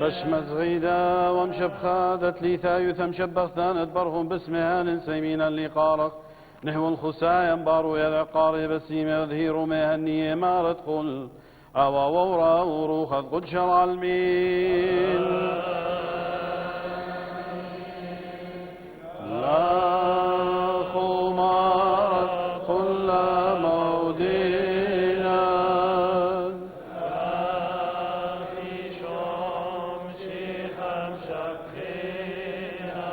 بشمز غيدا ومشب خادت لي ثايث مشبخ ثانت برهم باسمهان سيمين اللي قارق نحو الخسايا بارو يا قاري بسيم يظهير مهني ما تدخل أوا وورا وروخ قد شرع المين لا خمار كل مودينا في شوم شيخا شقينا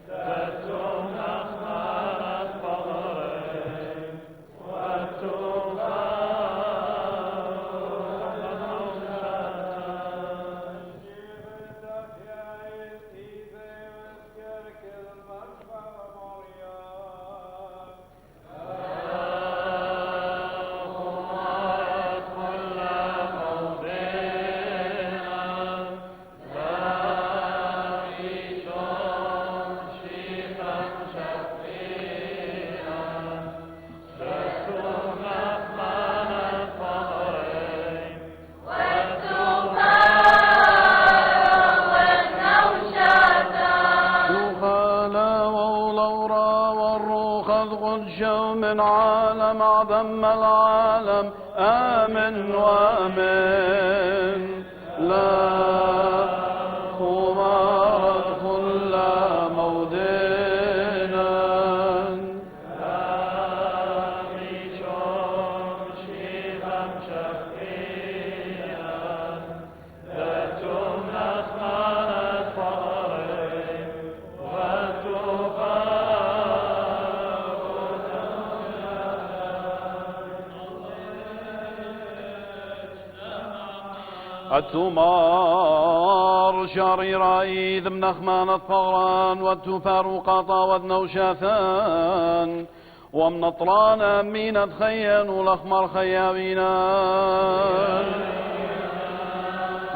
تتم أخمار الفضل والتوفى من عالم عظم العالم آمن وآمن لا خمارة كل مودنا التمار شرير إذ من أخمان الثغران والتفار قطا والنوشاثان ومن أطران أمين تخين والأخمر خياوينان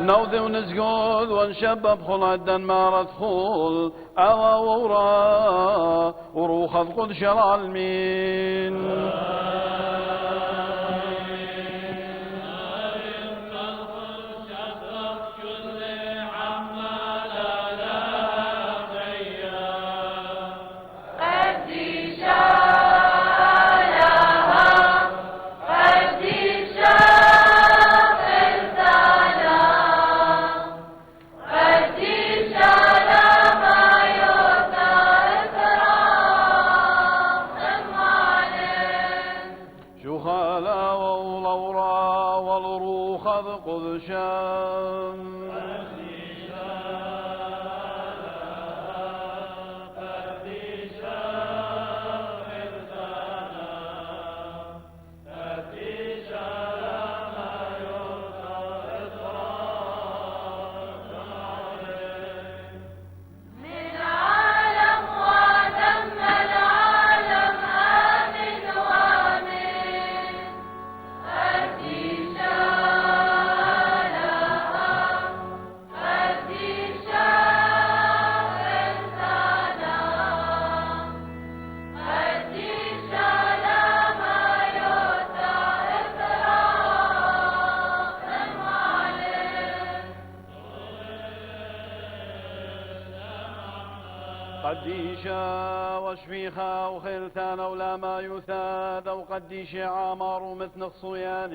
نوذ ونسجود ونشبب خلع الدنمار ادخل أوا وورا وروخ قد شرع المين قديشا وشفيخا وخلتان ولا ما يثاد وقديش عمار مثل الصيان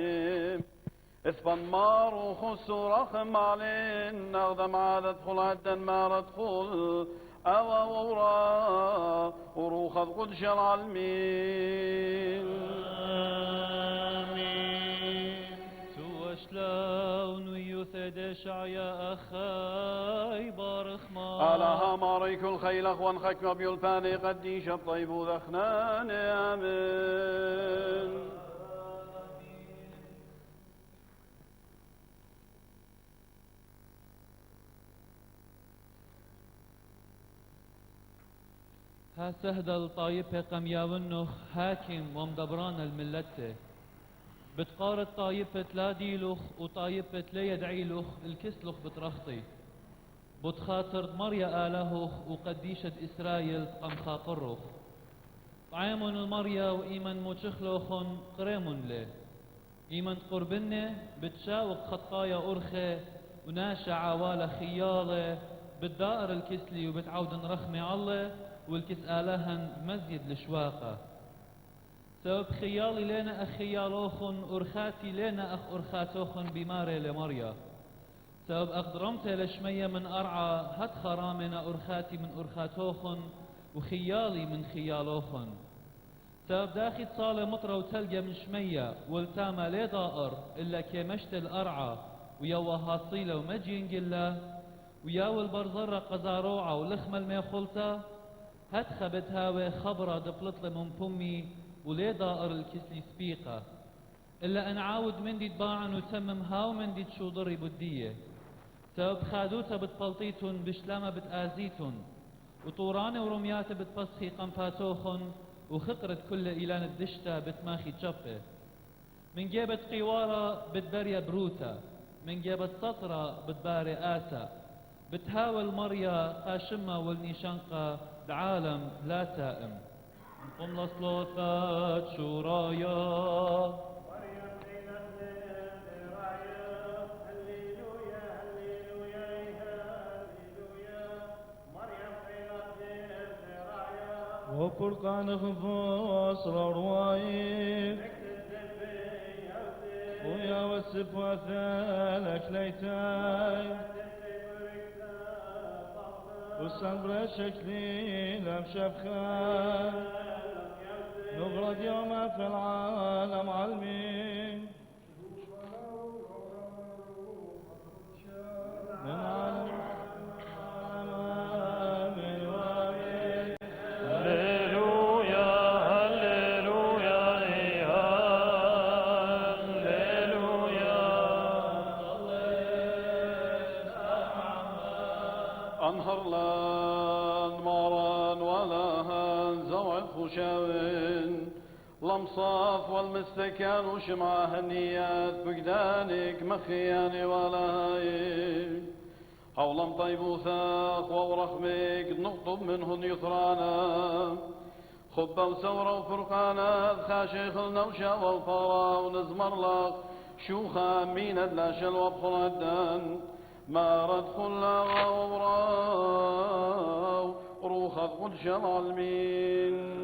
اثبنمار وخس ورخم علين نغدم عاد ادخل عدا ما ادخل أوا وورا وروخ قدش العالمين شلون ويثد شعيا أخاي بارخما على ماريك الخيل أخوان خكم بيلفاني قديش الطيب ذخنان آمين ها سهدل طايبة قمياونخ حاكم ومدبران الملته بتقارد طايبة لا ديلخ وطايبة لا يدعيلخ الكسلخ بترخطي بتخاطر مريا آلهخ وقديشة إسرائيل قم خاطرخ طعيمون المريا وإيمن موشخلوخن قريمون له إيمن قربنه بتشاوق خطايا أرخي وناشا عوالة خيالة بالدائر الكسلي وبتعود رخمي الله والكس آلهن مزيد لشواقة سبب خيالي لنا أخ خيالوخن أرخاتي لنا أخ أرخاتوخن بماري لمريا سبب أقدرمت لشمية من أرعى هد خرامنا أرخاتي من أرخاتوخن وخيالي من خيالوخن سبب داخل صالة مطرة وتلقى من شمية والتامة لي ضائر إلا كمشت الأرعى ويوا هاصيلة ومجين قلة وياو البرزرة قزاروعة ولخمة الميخلطة هد خبت هاوي خبرة دبلطلة من بمي ولي ضائر الكسلي سبيقة إلا أن عاود من دي تباعن وتمم هاو من دي تشوضري بدية سبب خادوتا بتبلطيتن بشلامة بتآزيتن وطورانة ورمياتة بتبسخي قنفاتوخن وخقرت كل إيلان الدشتا بتماخي تشفه من جيبت قوارة بتبريا بروتا من جيبت سطرة بتباري آسا بتهاول مريا قاشمة والنيشانقة بعالم لا تائم قم لصلوثات شورايا وفرقان خفوص روايب ويا والسف وثالك ليتاي والصبر شكلي لم شبخان نغرد يوم في العالم علمين من عالم أنهر لان ماران ولهان زوع خشاوين لمصاف والمستكان وشمعة هنيات بقدانك مخياني ولهاين حولم طيب وثاق وورخمك نقطب منهن يثرانا خبة وسورة وفرقانا خاشيخ النوشة والفرا ونزمر لك شوخا مين ادلاش الوبخل الدان ما رد خلا ووراو روخ قدش العالمين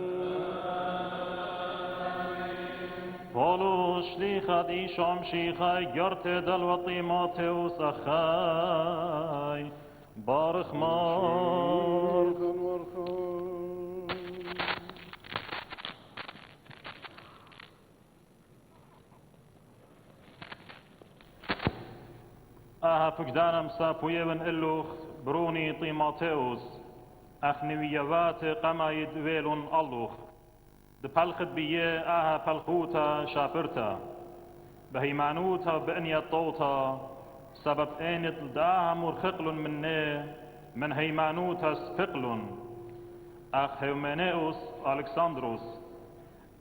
قولوا شليخة إيشام شيخاي قرت دل وطيماتي وسخاي بارخ مار فقدانا مسابوية بن إلوخ بروني طيماتيوس أخنويوات قمايد ويلون ألوخ دبالخت بيه فالخوتا شابرتا بهيمانوتا بأنيا طوتا سبب اينت لداها مرخقل مني من هيمانوتا سفقل أخ هيومينيوس ألكسندروس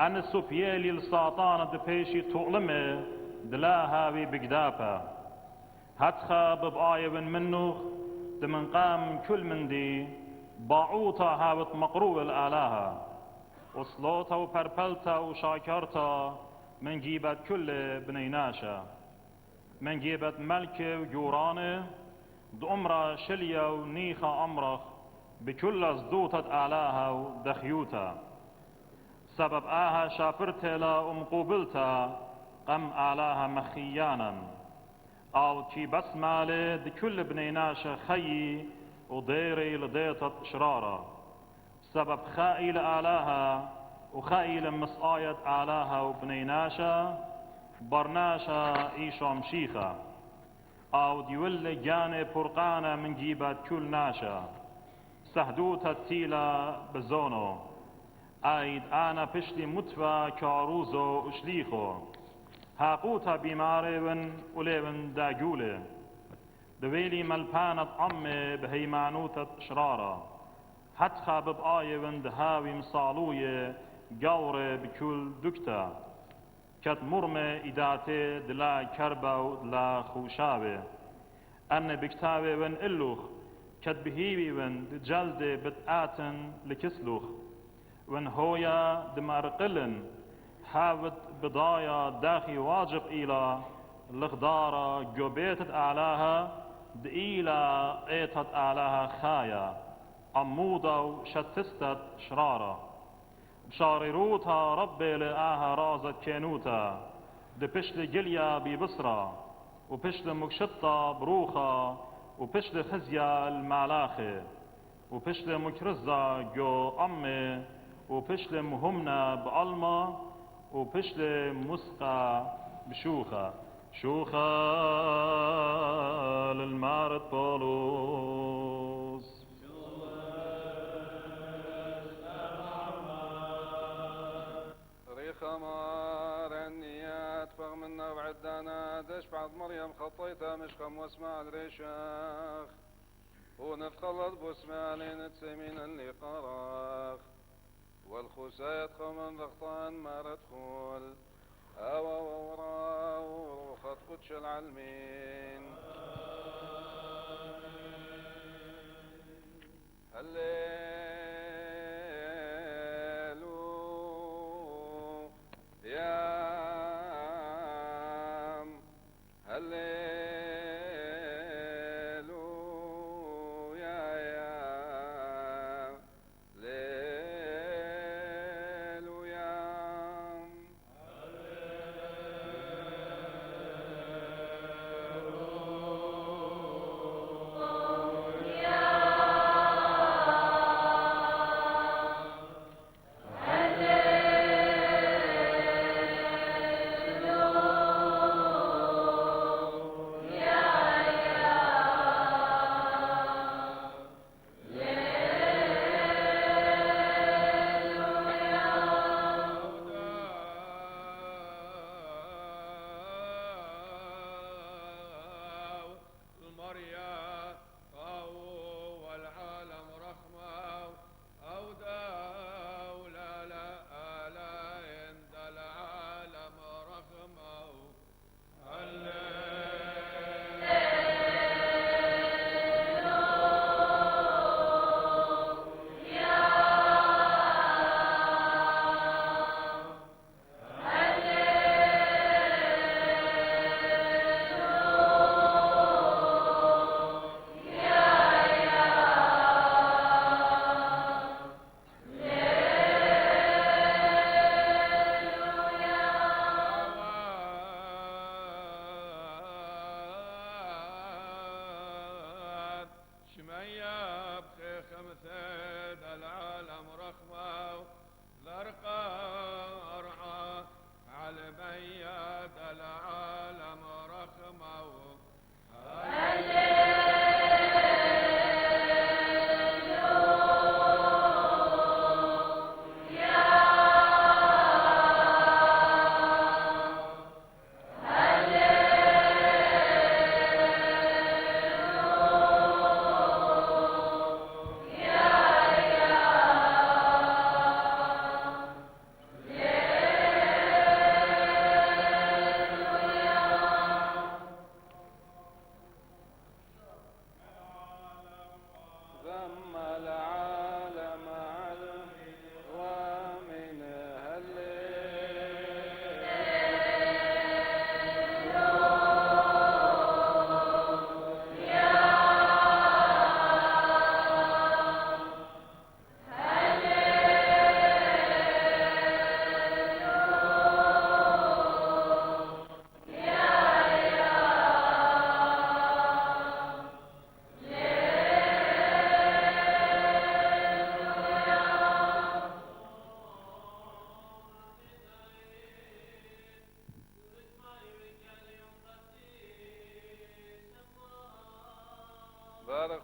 أن السوبيالي الساطانة دبيشي تؤلمه دلاها بقدافة هتخا ببقاية بن منوخ دمن قام كل من دي باعوتا هاوت مقروء الآلهة وصلوتا وبربلتا وشاكرتا من جيبت كل بنيناشا من جيبت ملك وجورانه دأمرا شليا ونيخا أمرخ بكل زدوتة آلهة ودخيوتا سبب شافرتا لا ومقوبلتا قم آلهة مخيانا أو كي بس مالي دي كل بنيناشا خيي وديري لديتت شرارة سبب خائي لآلهة وخائي لمسآية آلهة وبنيناشا برناشا إيشا مشيخة أو ديول جاني برقانة من جيبت كل ناشا سهدوتا تيلا بزونو أيد أنا بشلي متوى كاروزو وشليخو هاقوتا بيماري وليون داجولي دويلي ملبانة أمي بهيمانوتة شرارة هتخا ببقاية وندهاوي مصالوية قوري بكل دكتا كت مرمي إداتي دلا كربا ودلا خوشاوي أن بكتاوي ون إلوخ كت بهيوي ون جلد بتآتن لكسلوخ وان هويا دمارقلن حاوت بضايا داخي واجب إلى الغدارة جوبيتت أعلاها دئيلا ايتت أعلاها خايا عمودا شتستت شرارة بشارروتا ربي لآها رازت كينوتا دبشل جليا ببصرة وبشل مكشطة بروخة وبشل خزيا المعلاخة وبشل مكرزة جو أمي وبشل مهمنا بألمة وبشل مسقى بشوخة شوخة للمارد بولوس خمار النيات فغمنا وعدانا دش بعد مريم خطيتها مشخم واسمع الرشاخ ونتخلط بسمالين تسمين اللي قراخ والخسايت خمن ضغطان ما ردخول أوا ورا وروخت قدش العلمين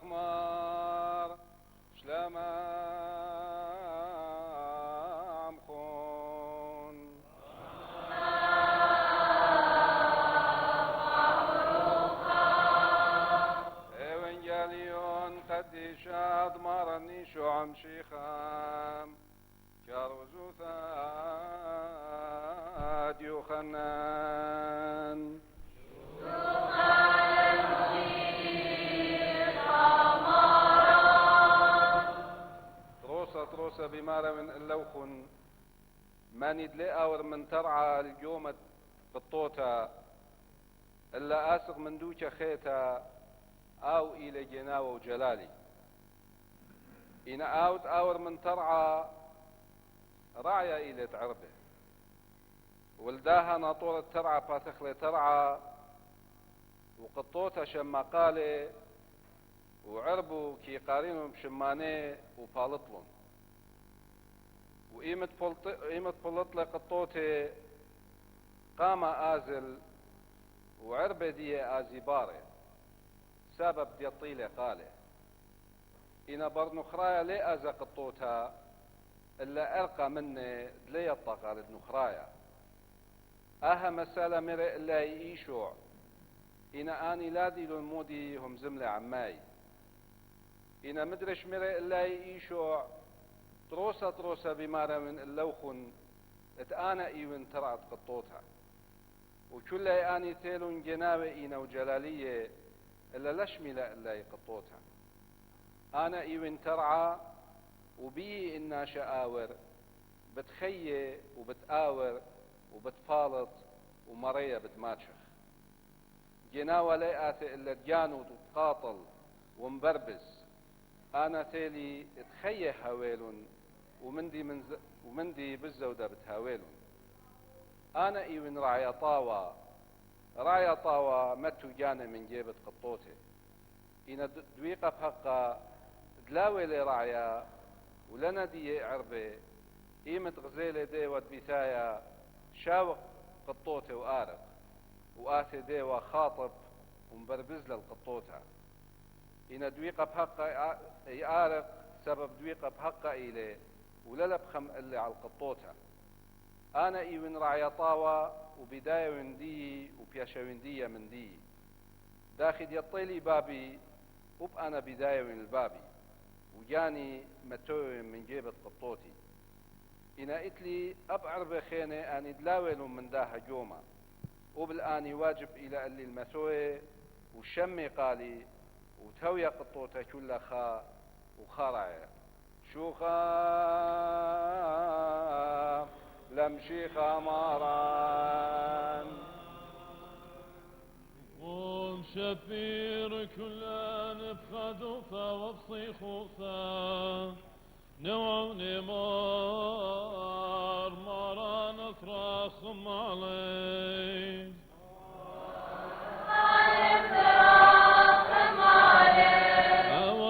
خمار شلما عمخون ايوانجاليون قدي شاد مارني شو عم شيخام كاروزو ثاد يوخنان تروس بمارا من اللوخن ماني دلي اور من ترعى اليوم قطوتا إلا آسق من دوك خيتا أو إلى جناوة وجلالي إن آوت آور من ترعى رعيا إلى تعربه ولداها ناطورة ترعى باتخلي ترعى وقطوتا شما قالي وعربوا كي قارينهم بشماني وبالطلم وإيمة بلطلة قطوتي قام آزل وعربة دي آزيباري سبب دي الطيلة قاله إنا برنخرايا لي أزا قطوتها إلا ألقى مني دلي الطقال نخرايا أها مسألة مرئ إلا يشوع إنا آني لا دي المودي هم زملة عماي إنا مدرش مرئ إلا يشوع تروسة بمارا من اللوخن اتآنا إيوان ترعت قطوتها وكل آني تيلون جناوة إينا وجلالية إلا لشملة إلا يقطوتها أنا إيوان ترعى وبي إنا شآور بتخيي وبتآور وبتفالط ومرية بتماتشخ جناوة ليئات إلا تجانو وتقاطل ومبربز أنا تيلي تخيي هاويلون ومندي بالزودة بتهاويلون أنا إيوان راعي طاوة متو جانا من جيبة قطوتي إنا دويقة بحقا دلاوي لي راعيا ولنا دي عربي إيمة غزيلة ديوة بثايا شاوق قطوتي وآرق وآتي ديوة خاطب ومبربز للقطوتها إنا دويقة بحقا آرق سبب دويقة بحقا إلي ولا بخم اللي على القطوتها أنا إيوين راعي طاوة وبداية من دي وبياشا من دي من دي داخل يطيلي بابي وبأنا بداية من البابي وجاني متوي من جيبة قطوتي إنا إتلي أبعر بخينة أني دلاول من داها جوما وبالآن واجب إلى اللي المثوي وشمي قالي وتويا قطوتها كل خا وخرع شوخا لمشي خماران ومشفير كلان بخدوفا وبصي خوفا نوع نمار مرا نصرخ علي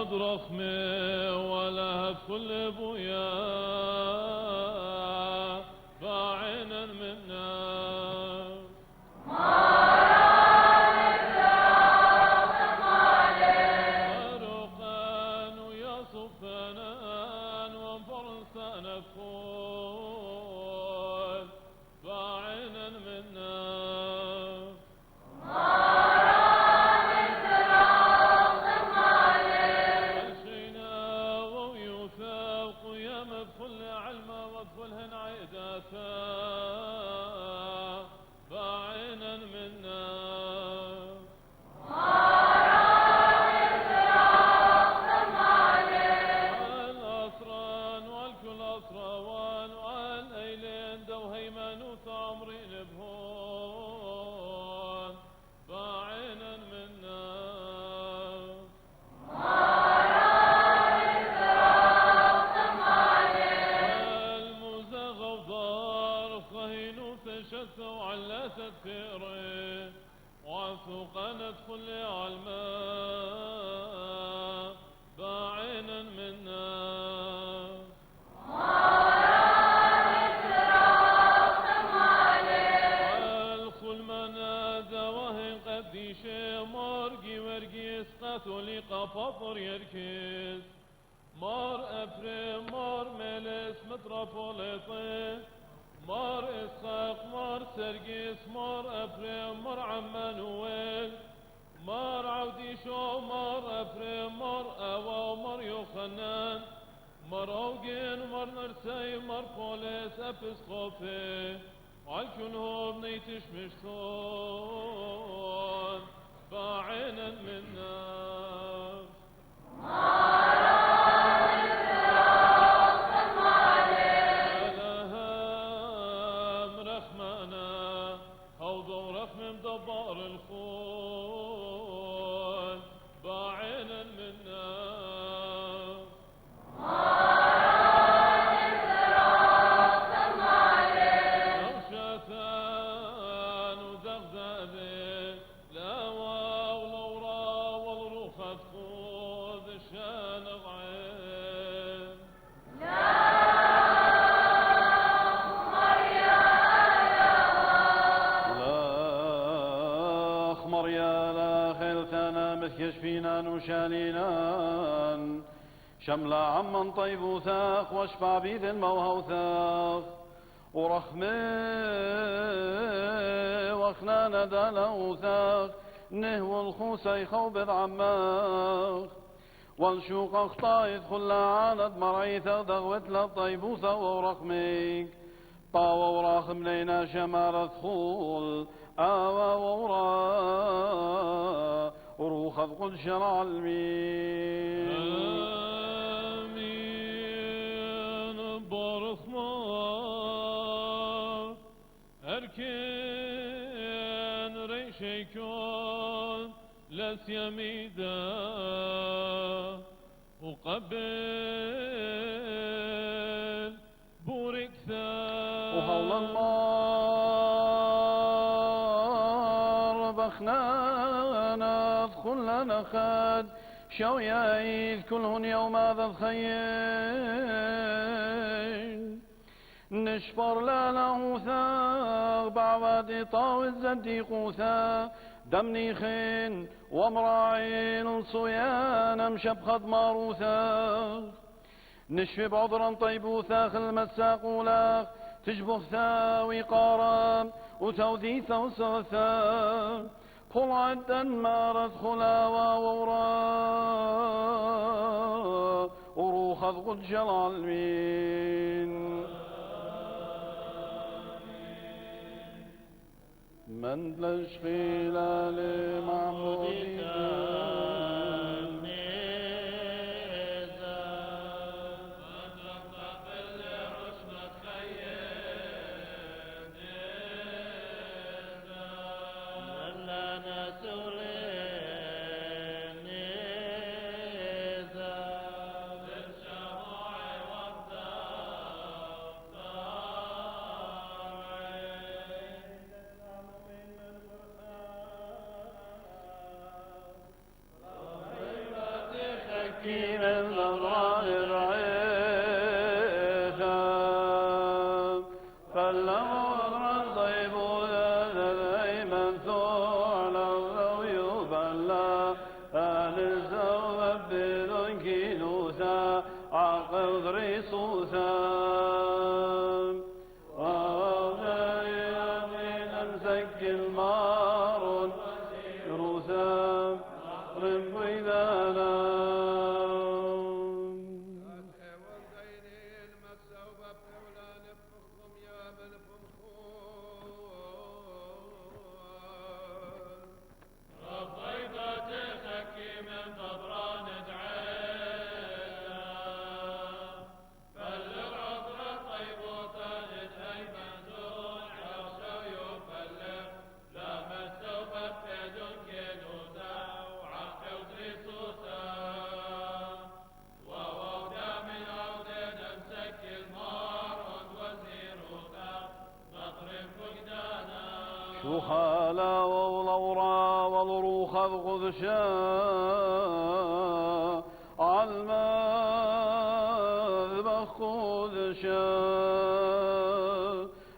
أود رخمي ولا كل بويا باعنا منا وعثقنا ادخل على الماء باعنا منا والخل منادى وهي قديش مرقي ورقي اسقاطو لقفاطر يركز مار افريم مار ملس متروبوليطي مار إسحاق مار سرقيس مار أفريم مار عمانويل مار عوديشو مار أفريم مار أوا مار يوخنان مار أوجين مار نرسي مار بوليس أبسقوفي وعالكلهم نيتش مشتون باعنا منا رخم دبار الخون باعنا منا رغشتان وزغزاذي لا والورا والروخة خذ الشانغ عين يشفينا نشالينا شملا عمن طيب وثاق واشفع بيد الموهوثاق ورخمه وخنانا دالا وثاق نهو الخوسي خوبذ عماق والشوق اخطا يدخل عاند مرعيثة دغوت للطيبوثة ورخميك طاوة وراخم لينا شمارة خول آوى وورا وروخ قل شرع المين آمين برخما أركن ريشيكون لسيميدا وقبل بورك وهول النار بخنانا ادخل لنا خد شو يعيد كلهن يوم هذا الخيل نشفر لنا وثاق بعوادي طاوي الزدي قوثا دمني خين ومراعين صيانا مشبخد ماروثا نشفي بعذرا طيبوثا خل مساق ولاخ تجبخ ثاوي قارا وتوديثا وسوثا قل عدا مارت خلاوى وورا وروخ قد جلال مين من لشغيل لمعبودك وخالا والورا والروخ الغذشا عالمذبخ خذشا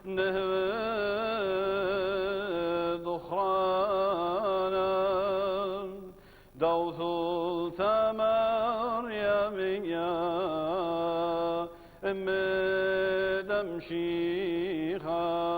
نهوي ذخرانا دوث الثمر يا من يا مدم شيخا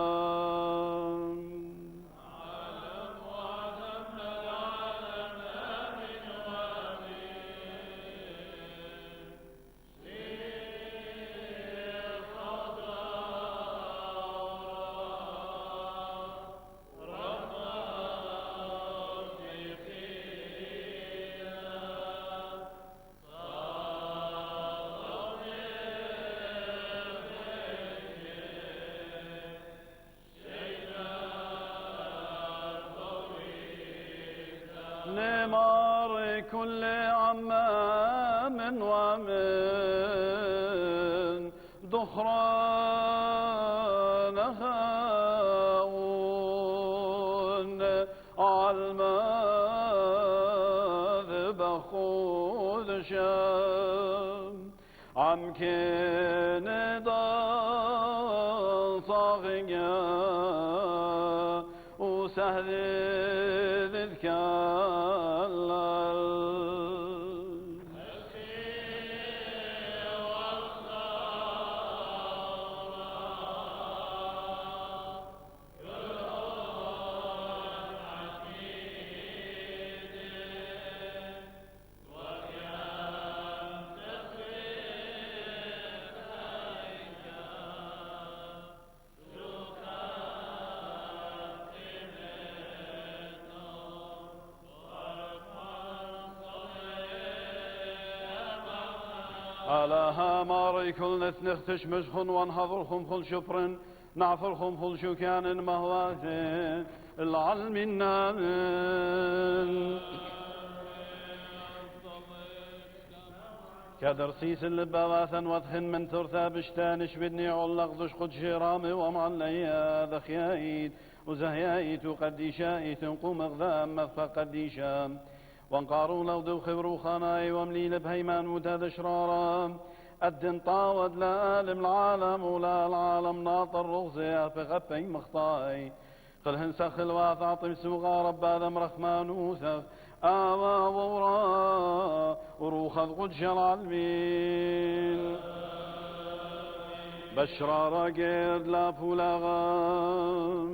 لمار كل عمام ومن دخرانها عالماذب خذ شام عم كان صاغيا وسهل علىها ماري كل نثنختش مشخن وانحضرهم كل شبر نعفرهم كل شكان مهوات العلم النامن كدرسيس اللبواثا وضحن من ترثى بشتانش بدني علق دش قد شرامي ومعليا ذخيايت وزهيايت وقديشايت قوم اغذام مغفى قديشام وانقاروا لو ذو خبروا خاناي ومليل بهيمان متاد شرارا الدن طاود لا آلم العالم ولا العالم ناطر رغزي في غبي مخطاي قل هنسخ الواث عطم سوغا رب آدم رحمن وثق آما وورا وروخذ قدش العالمين بشرارا قيد لا فولاغام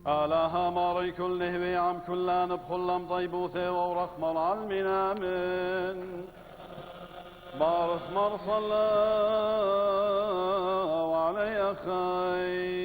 آلها ماري كل هوي عم كلان بخلم ضيبوثة ورخم العلم آمن بارث مرصلا وعلي خير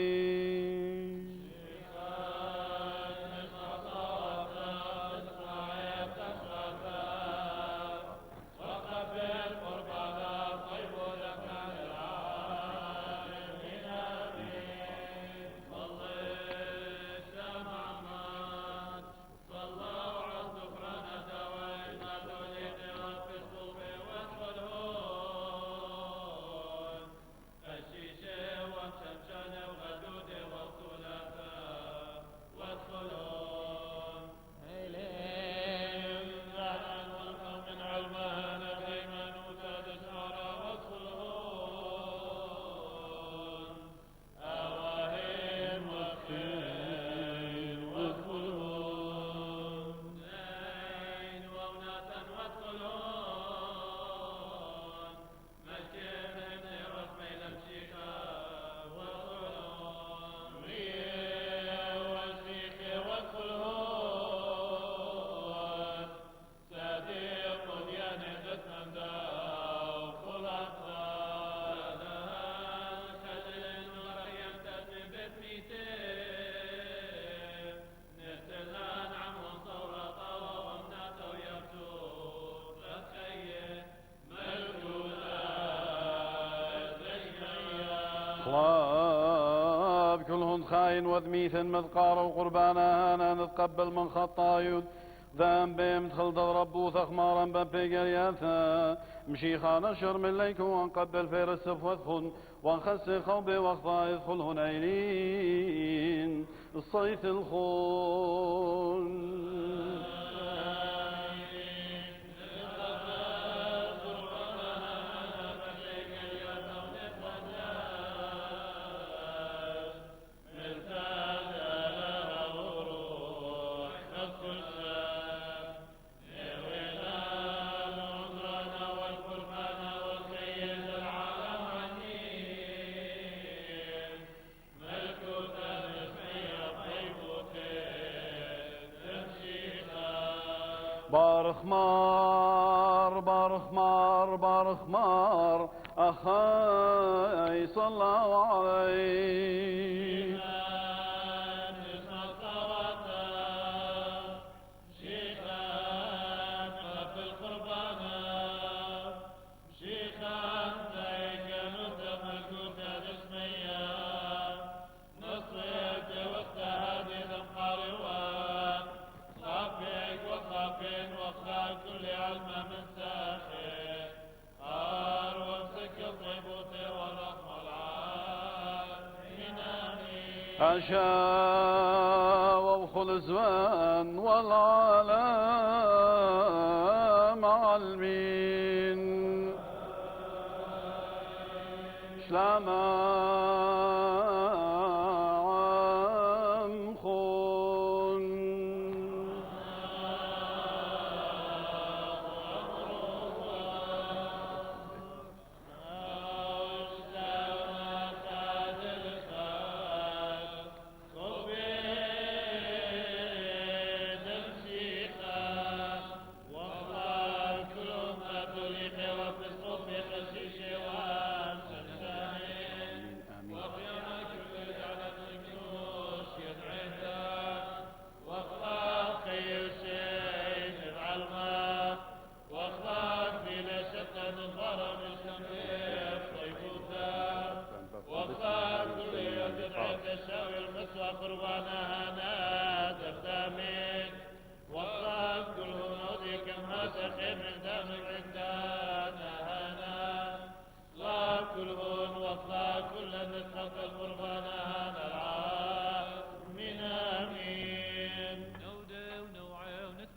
خاين وذميث مذقار وقربانا هانا نتقبل من خطايود ذنب مدخل ربو ثخمارا ببيقرياثا مشيخا نشر من ليك ونقبل فير السف وادخل ونخس خوبي واخطا يدخل هنيلين الصيف الخون بارخمار بارخمار بارخمار أخاي صلى عليه أشا وخلزوان والعالم علمين شلاما عم خون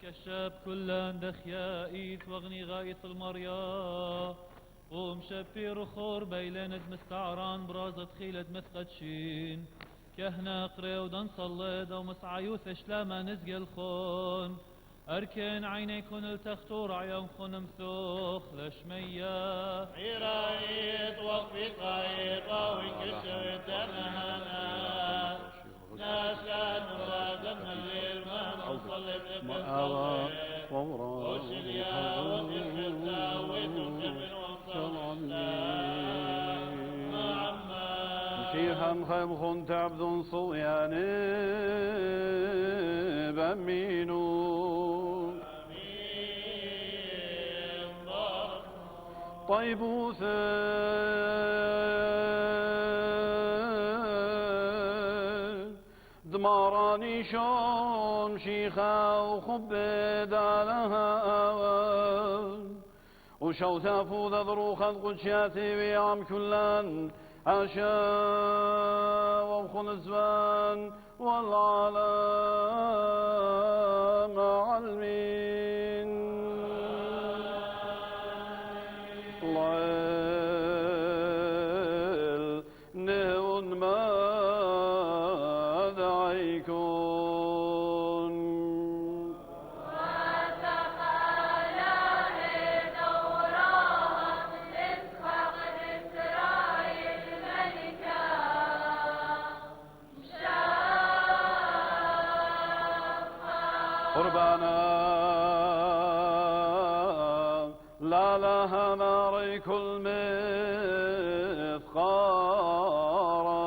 الشاب كلا دخيائيث واغني غايث المريا ومشبير خور بيلند مستعران برازة خيلد مثقدشين كهنا قري ودن صليد ومسعيوث اشلاما نزق الخون أركن عينيكن التختور عيوم خن مثوخ لشمية عرايد وقفي طايد وكشف تنهنا ناسان وادم الليل ما نصلي بنصلي وشليا وبالخلتا وتنكمل مشيها مخيم تعبد صويان بأمينو طيب دماراني شون شيخا وخبد علىها وشوتا فوذا ذروخا قدشاتي ويعم كلان عشا وابخل الزمان والعالم علمين الليل نهون ما قربانا لا لها نار كل مثقارا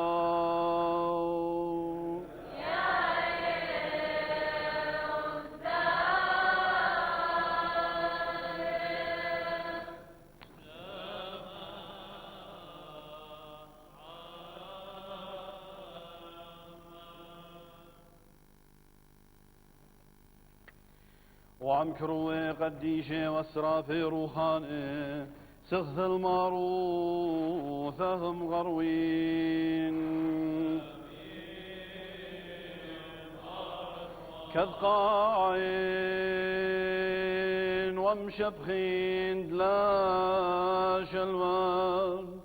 وعم كروي قديشة واسرافي روحاني سخذ الماروثهم غروين كذقاعين ومشبخين دلا شلوان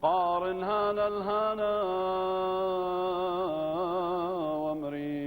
قارن هانا الهانا ومرين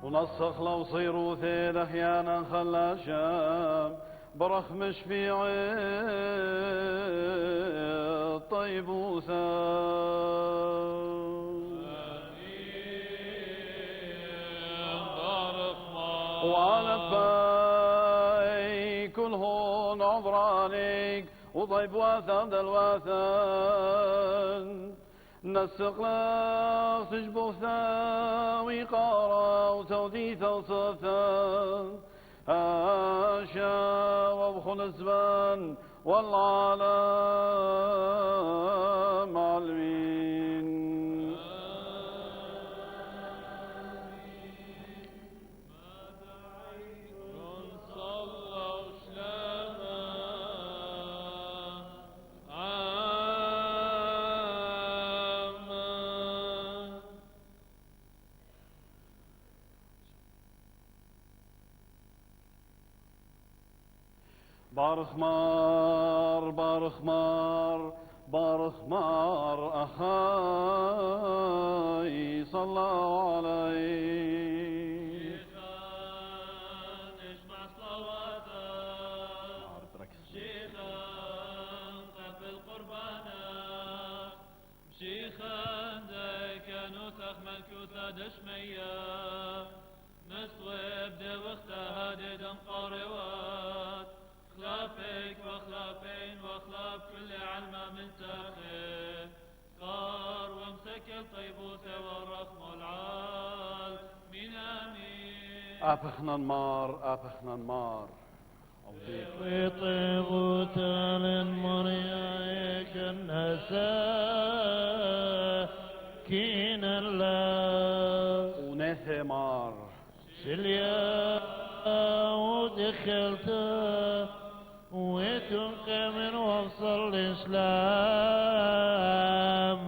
ونسخ لو صيروا ثيل احيانا خلاشام برخ مشفيع طيبوسا وعلى باي كل هون عذرانيك وطيب واثن دلواثن نسق لا سجبو ثاوي قارا وتوديث وصفا هاشا وابخل الزمان والعالم علمين بارخمار بارخمار بارخمار أخاي صلى عليه اسمع صلواتك شيخا قبل قربانا شيخا ذاك نسخ ملكوثة دشمية نصوب دي وقتها دي دم قاروات خلافك وخلافين وخلاف كل علمة من ساخر صار وامسك الطيبوثة والرحم والعال من آمين أبخنا النار أبخنا النار طيبوثة للمريايك النساء كين الله ونثمار سليا ودخلت وتنقى من وصل الإسلام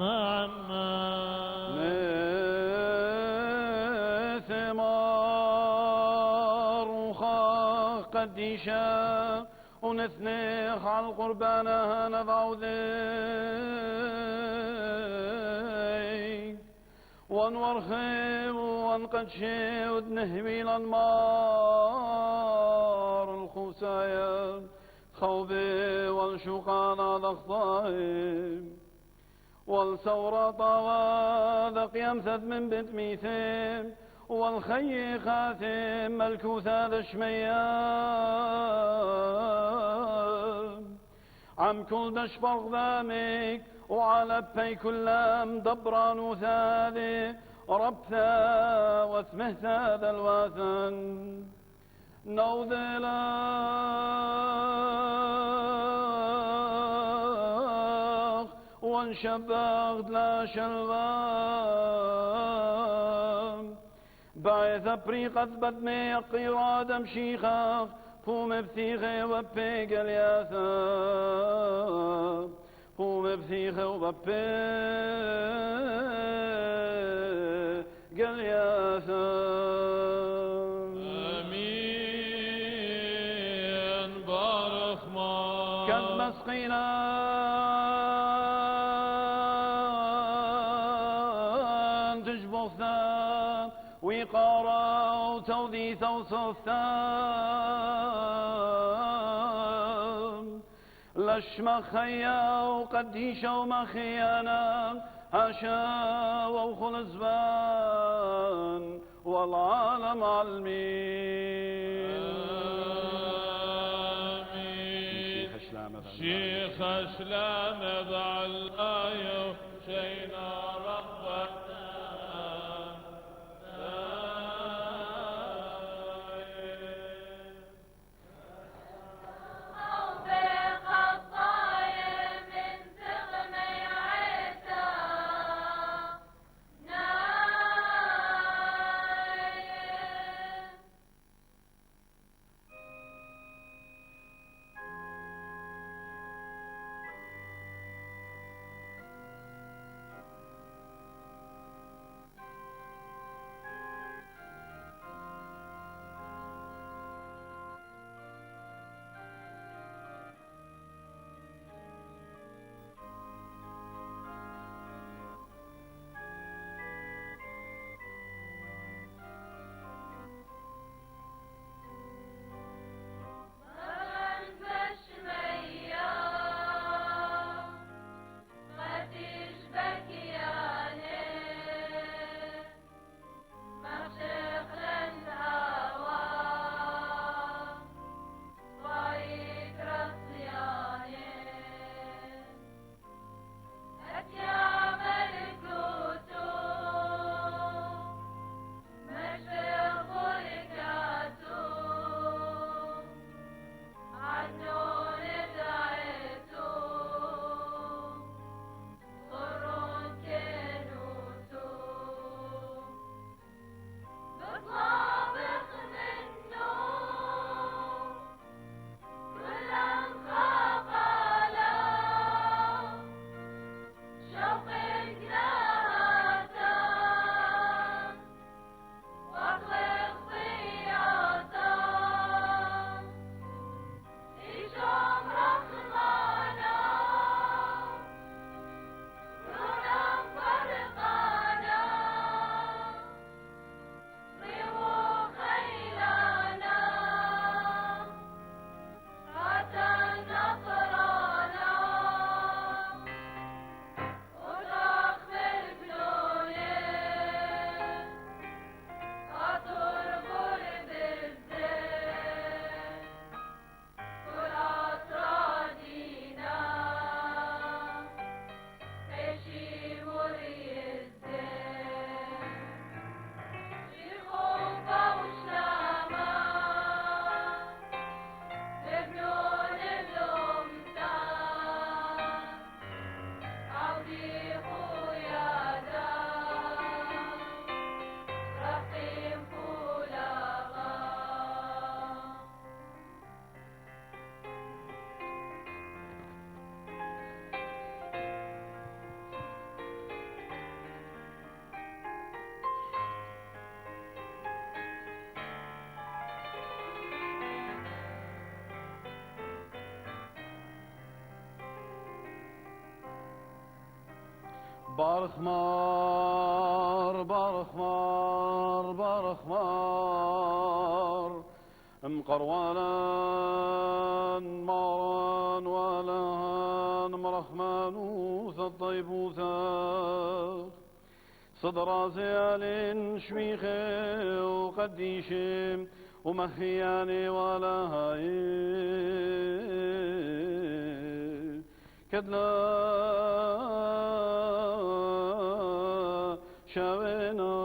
عنا ثمار وخاق قديشا ونثنيخ على القربانة نضعو ذيك ونورخي ونقدشي ونهمي للمار الخوسايا خوبي والشقانا ضغطاي والثورة طوالق يمثد من بنت ميثين والخي خاتم ملكوثة دشميان عم كل دش بغضامك وعلى بي كلام دبران وثالي ربثا واسمهتا ذا الوثن نوذلا وانشبغت لا شلوام بعث بريقة بدمي قيراد مشيخة قوم بثيخة وبيق الياثا قوم بثيخة وبيق الياثا آمين بارك ما كذ مسقينا تجبثان وقارا وتوذيث وصفتان لشمخيا وقديش ومخيانا هاشا وخلزبان والعالم علمين شيخ أسلام ضع الآية شينا ربنا بارخمار بارخمار بارخمار مقروانا ماران ولهان مرخمانوث الطيبوثا صدر زيال شميخي وقديشي ومخياني ولهاي كدلا شاوينا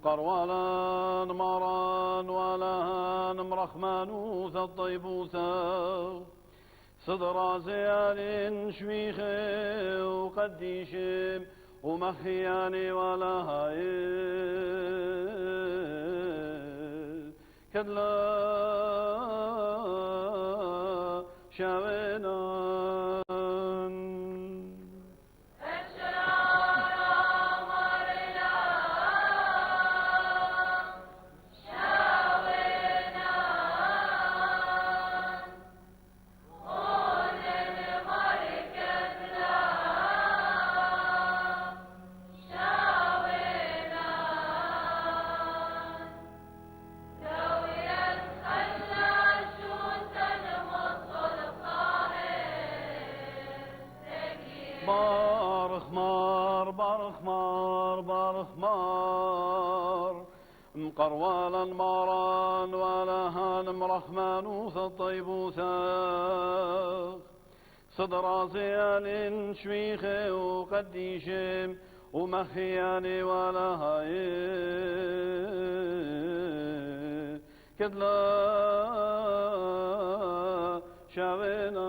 مقروالا مران ولهان مرخمانوث الطيبوثة صدر زيال شويخ وقديشم ومخياني ولهاي كدلا شاوينا مقروالا ماران ولهان مرخمانوث الطيبوثة صدر زيان شويخ وقديشم ومخياني ولهاي كدلا شاوينا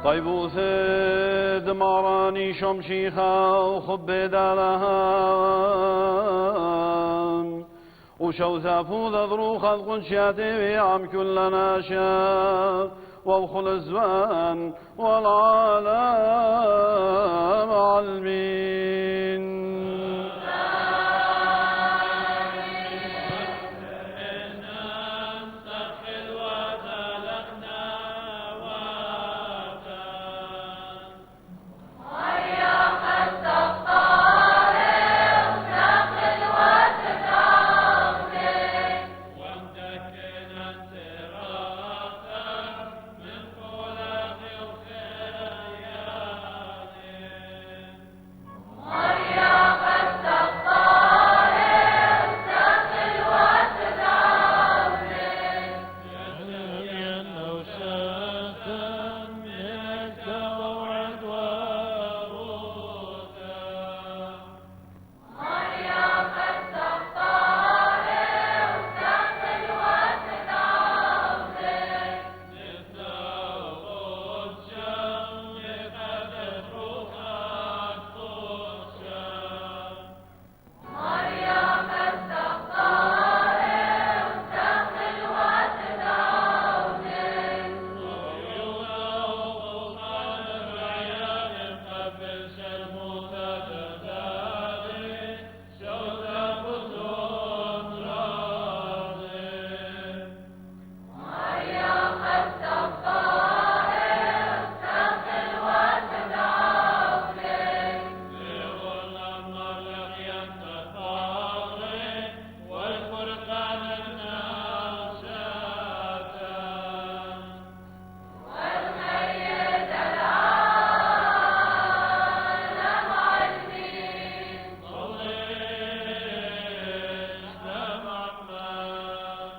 طيبوث دماراني شمشيخا وخبي دالها وشوثا فوذ ذروخ قنشاتي عم كلنا شاء ووخل الزوان والعالم علمين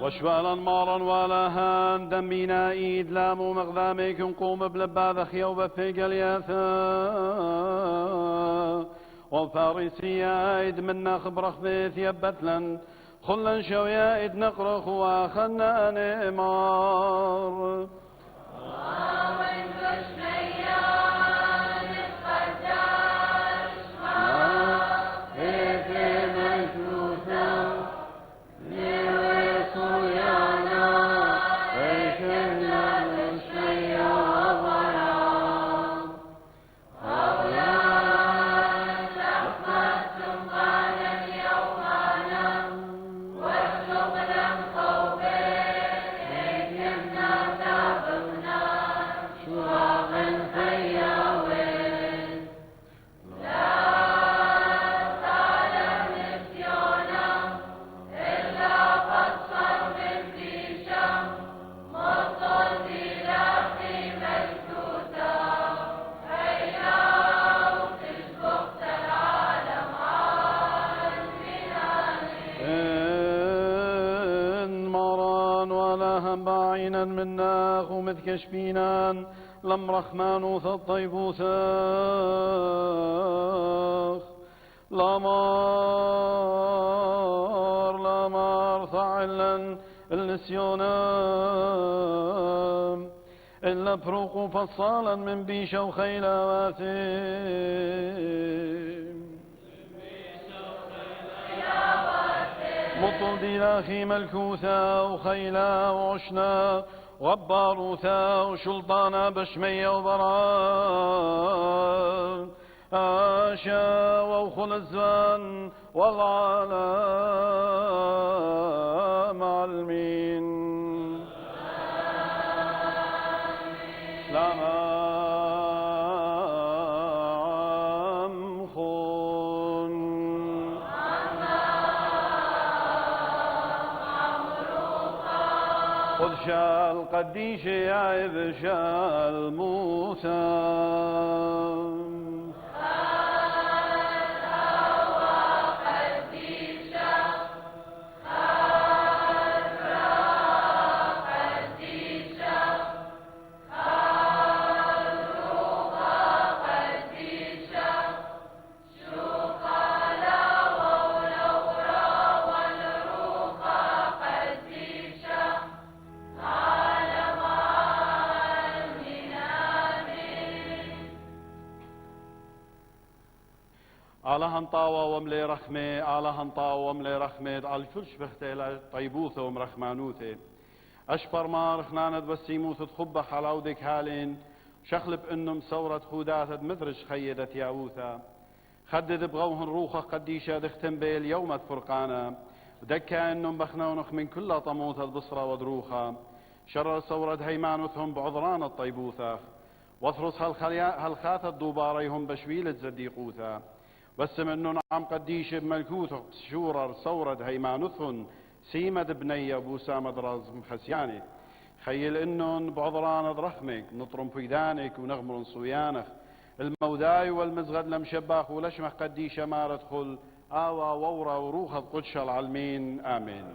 وشوالا مارا ولهان دمينا ايد لامو مغذاميك نقوم بلباذ خيو بفيق الياثا والفارسية ايد منا خبرخ بيث يبتلن خلا شويا ايد نقرخ واخنا نمار منا خومذ كشبينان لم رخمان الطيبوثاخ لامار ثعلا النسيونام إلا بروق فصالا من بيشا وخيلواتهم مطل دلاخي ملكوثا وخيلا وعشنا وباروثا وشلطانا بشمية وبران آشا ووخل الزان والعالم علمين خذ شال قديش يعب شال موسى آلهن طاوة وملي رخمة آلهن طاوة وملي رخمة على الفلش بختي طيبوثة ومرخمانوثة أشبر ما رخناند بسيموث تخبة حلاودك هالين شخلب إنم ثورة خودات مدرج خيدت ياوثا خدد بغوهن روخة قديشة دختن بيل يوم فرقانا ودكا إنم بخنونخ من كل طموث البصرة ودروخة شر ثورة هيمانوثهم بعذران الطيبوثة واثرس هالخات الدوباريهم بشويلة زديقوثا بس منن عم قديش بملكوث شورر ثورة هيمانوثهم سيمد بني أبو سامد راز مخسياني خيل إنن بعذران رخمك نطرم فيدانك ونغمر صويانك الموداي والمزغد لمشباخ ولشمخ قديش ما ردخل آوى وورا وروخ القدش العلمين آمين.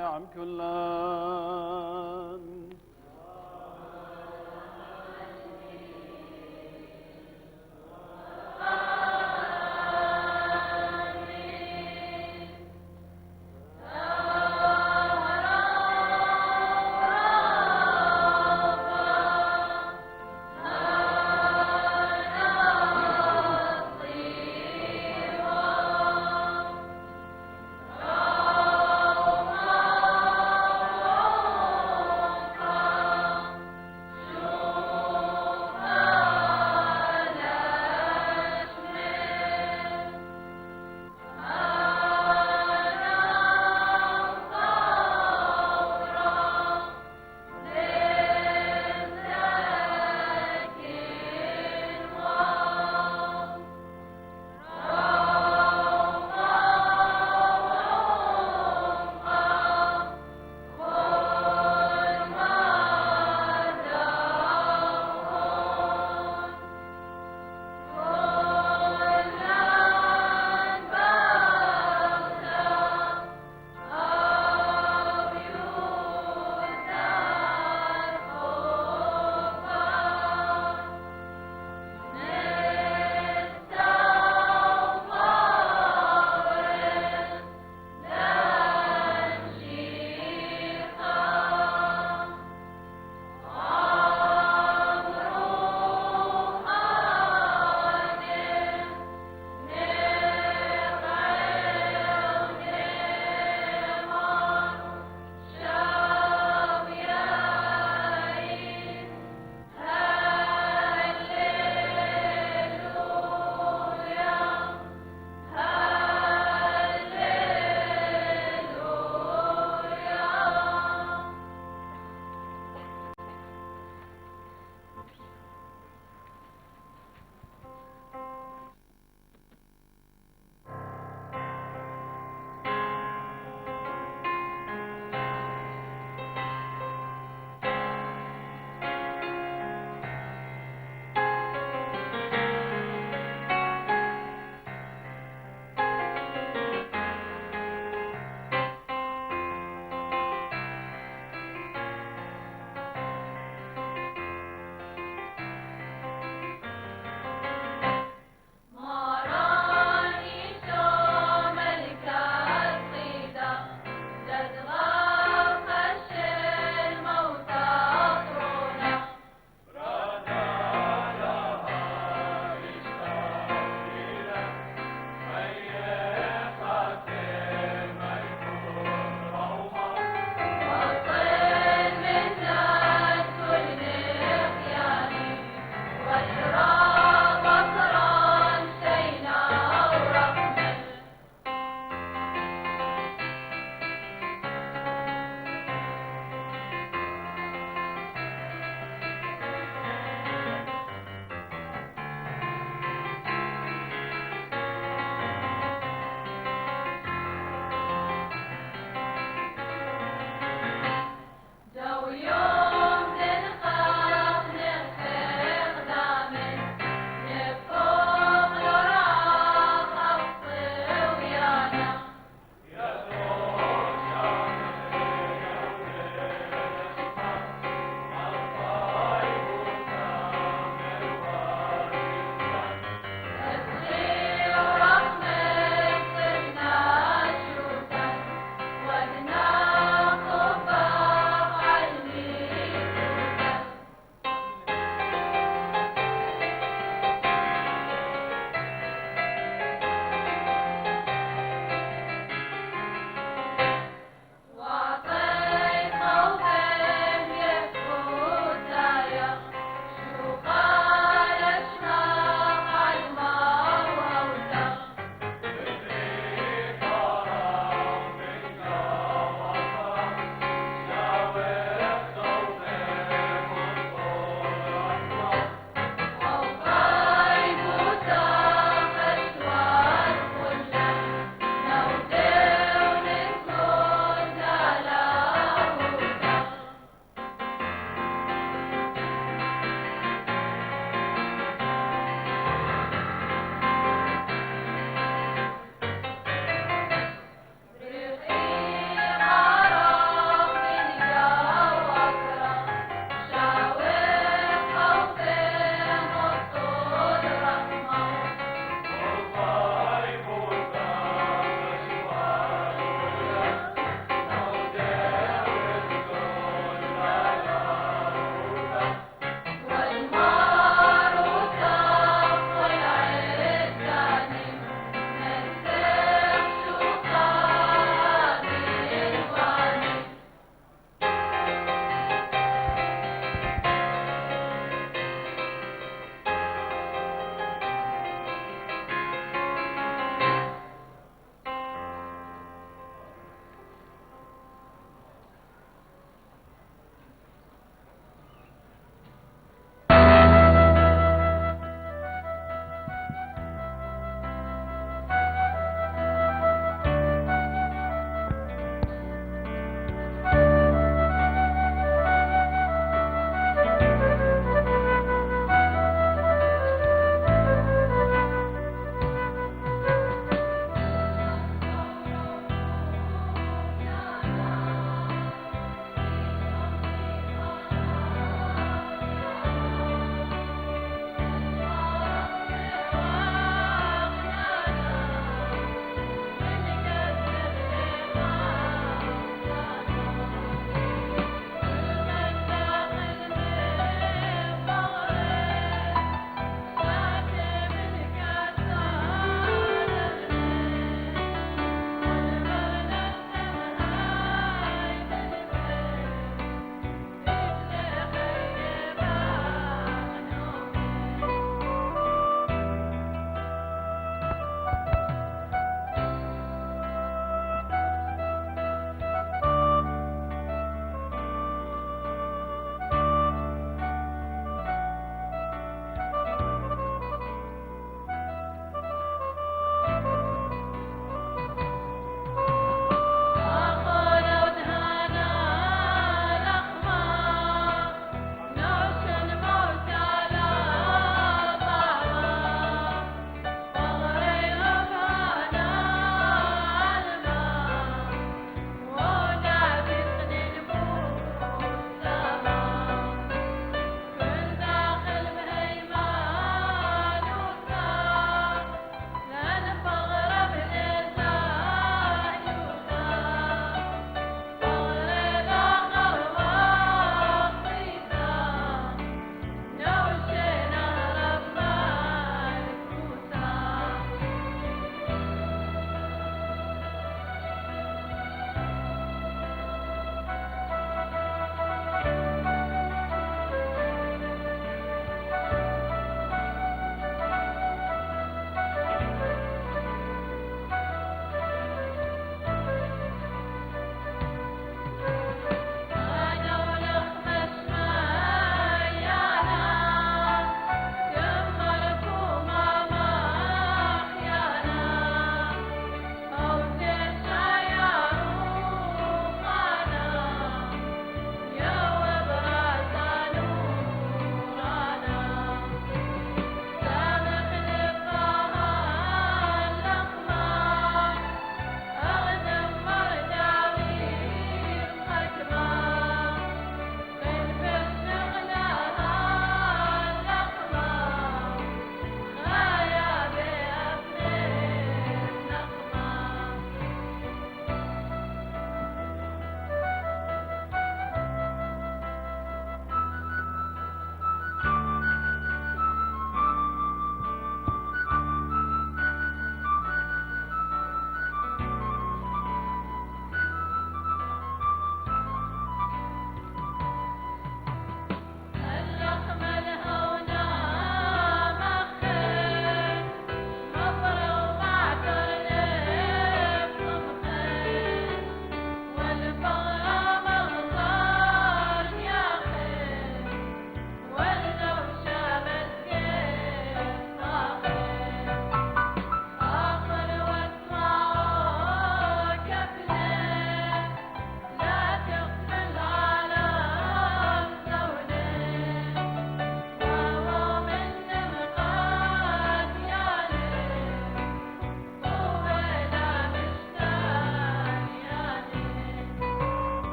عم كلان Oh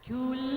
كل